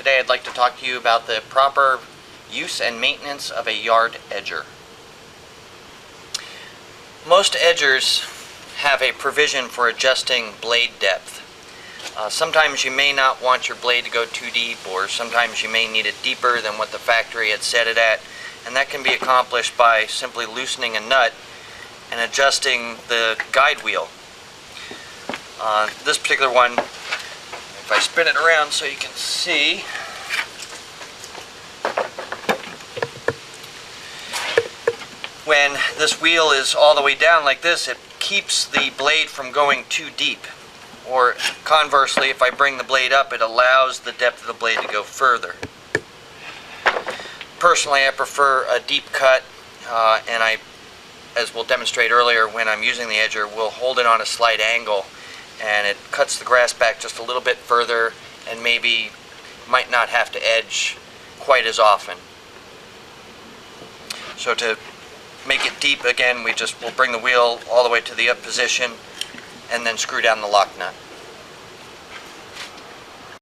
Today I'd like to talk to you about the proper use and maintenance of a yard edger. Most edgers have a provision for adjusting blade depth. Sometimes you may not want your blade to go too deep, or sometimes you may need it deeper than what the factory had set it at, and that can be accomplished by simply loosening a nut and adjusting the guide wheel. This particular one, if I spin it around so you can see, when this wheel is all the way down like this, it keeps the blade from going too deep. Or conversely, if I bring the blade up, it allows the depth of the blade to go further. Personally, I prefer a deep cut, and I, as we'll demonstrate earlier, when I'm using the edger, will hold it on a slight angle, and it cuts the grass back just a little bit further, and maybe might not have to edge quite as often. So to make it deep again, we'll bring the wheel all the way to the up position and then screw down the lock nut.